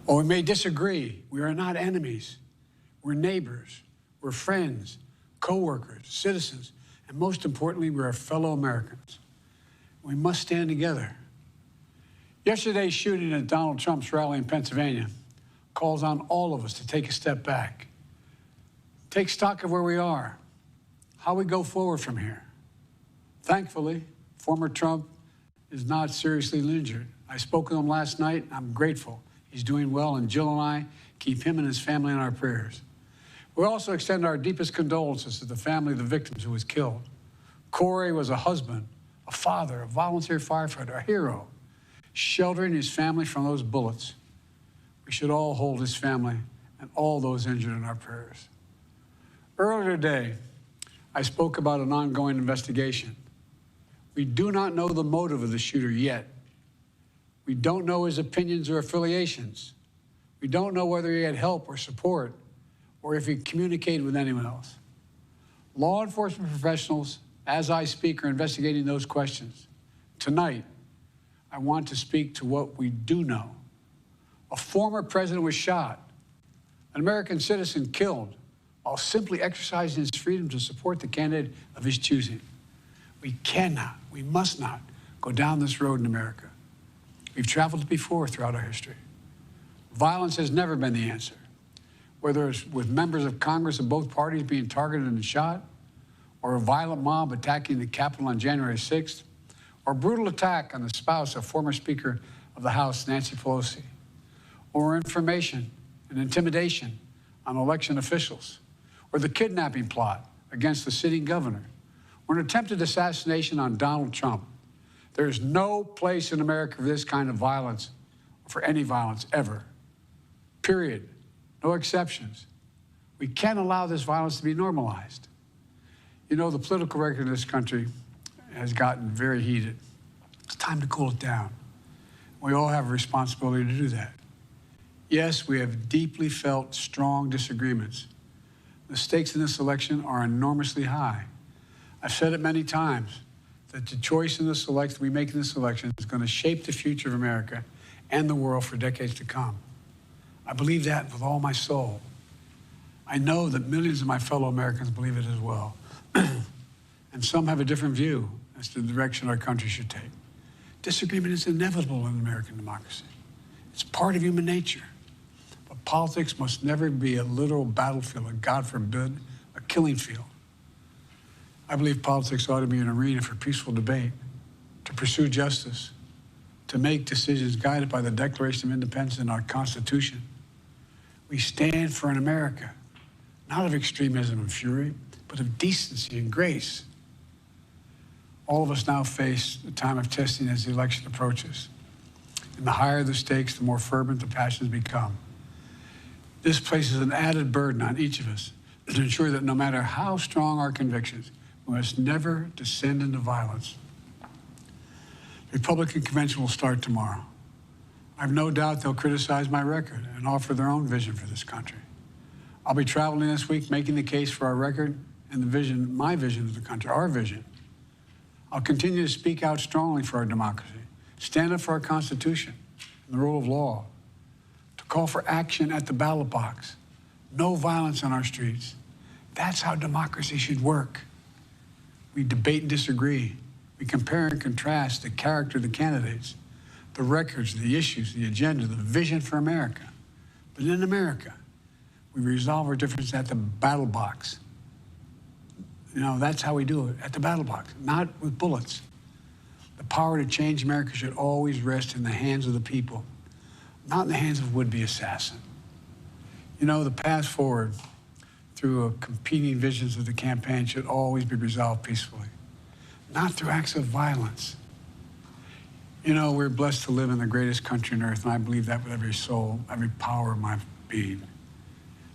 Or we may disagree. We are not enemies. We're neighbors. We're friends, co-workers, citizens, and most importantly, we're fellow Americans. We must stand together. Yesterday's shooting at Donald Trump's rally in Pennsylvania calls on all of us to take a step back, take stock of where we are, how we go forward from here. Thankfully, former Trump is not seriously injured. I spoke with him last night. I'm grateful. He's doing well, and Jill and I keep him and his family in our prayers. We also extend our deepest condolences to the family of the victims who was killed. Corey was a husband, a father, a volunteer firefighter, a hero, sheltering his family from those bullets. We should all hold his family and all those injured in our prayers. Earlier today, I spoke about an ongoing investigation. We do not know the motive of the shooter yet. We don't know his opinions or affiliations. We don't know whether he had help or support, or if he communicated with anyone else. Law enforcement professionals, as I speak, are investigating those questions. Tonight, I want to speak to what we do know. A former president was shot, an American citizen killed, while simply exercising his freedom to support the candidate of his choosing. We cannot, we must not go down this road in America. We've traveled before throughout our history. Violence has never been the answer. Whether it's with members of Congress of both parties being targeted and shot, or a violent mob attacking the Capitol on January 6th, or a brutal attack on the spouse of former Speaker of the House, Nancy Pelosi, or information and intimidation on election officials, or the kidnapping plot against the sitting governor, or an attempted assassination on Donald Trump. There is no place in America for this kind of violence, or for any violence ever. Period. No exceptions. We can't allow this violence to be normalized. You know, the political record in this country has gotten very heated. It's time to cool it down. We all have a responsibility to do that. Yes, we have deeply felt strong disagreements. The stakes in this election are enormously high. I've said it many times that the choice in this election we make in this election is going to shape the future of America and the world for decades to come. I believe that with all my soul. I know that millions of my fellow Americans believe it as well. And some have a different view as to the direction our country should take. Disagreement is inevitable in American democracy. It's part of human nature. But politics must never be a literal battlefield, or God forbid, a killing field. I believe politics ought to be an arena for peaceful debate, to pursue justice, to make decisions guided by the Declaration of Independence and our Constitution. We stand for an America, not of extremism and fury, but of decency and grace. All of us now face a time of testing as the election approaches. And the higher the stakes, the more fervent the passions become. This places an added burden on each of us to ensure that no matter how strong our convictions, we must never descend into violence. The Republican convention will start tomorrow. I have no doubt they'll criticize my record and offer their own vision for this country. I'll be traveling this week making the case for our record and the vision, my vision of the country, our vision. I'll continue to speak out strongly for our democracy, stand up for our Constitution and the rule of law, to call for action at the ballot box, no violence on our streets. That's how democracy should work. We debate and disagree. We compare and contrast the character of the candidates, the records, the issues, the agenda, the vision for America. But in America, we resolve our differences at the battle box. You know, that's how we do it, at the battle box, not with bullets. The power to change America should always rest in the hands of the people, not in the hands of would-be assassin. You know, the path forward through competing visions of the campaign should always be resolved peacefully, not through acts of violence. You know, we're blessed to live in the greatest country on earth, and I believe that with every soul, every power of my being.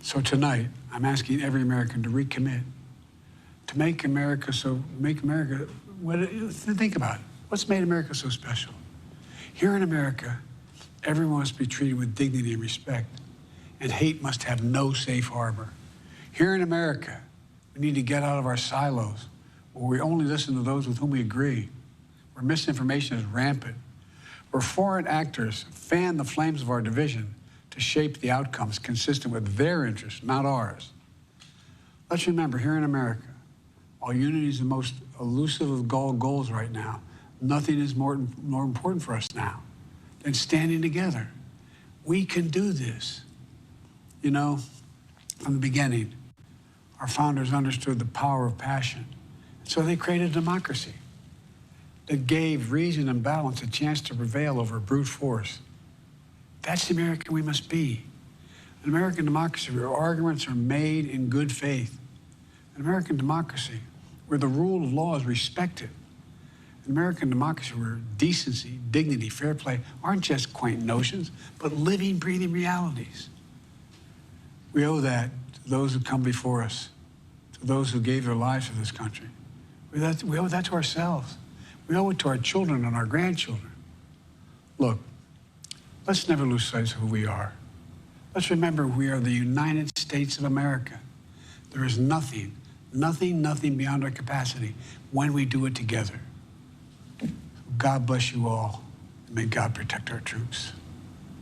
So tonight, I'm asking every American to recommit, to think about it. What's made America so special? Here in America, everyone must be treated with dignity and respect, and hate must have no safe harbor. Here in America, we need to get out of our silos, where we only listen to those with whom we agree, where misinformation is rampant, where foreign actors fan the flames of our division to to shape the outcomes consistent with their interests, not ours. Let's remember, here in America, while unity is the most elusive of goals right now, nothing is more important for us now than standing together. We can do this. You know, from the beginning, our founders understood the power of passion. So they created a democracy that gave reason and balance a chance to prevail over brute force. That's the American we must be. An American democracy where arguments are made in good faith. An American democracy where the rule of law is respected. An American democracy where decency, dignity, fair play aren't just quaint notions, but living, breathing realities. We owe that to those who come before us, to those who gave their lives for this country. We owe that to ourselves. We owe it to our children and our grandchildren. Look, let's never lose sight of who we are. Let's remember we are the United States of America. There is nothing beyond our capacity when we do it together. God bless you all, and may God protect our troops.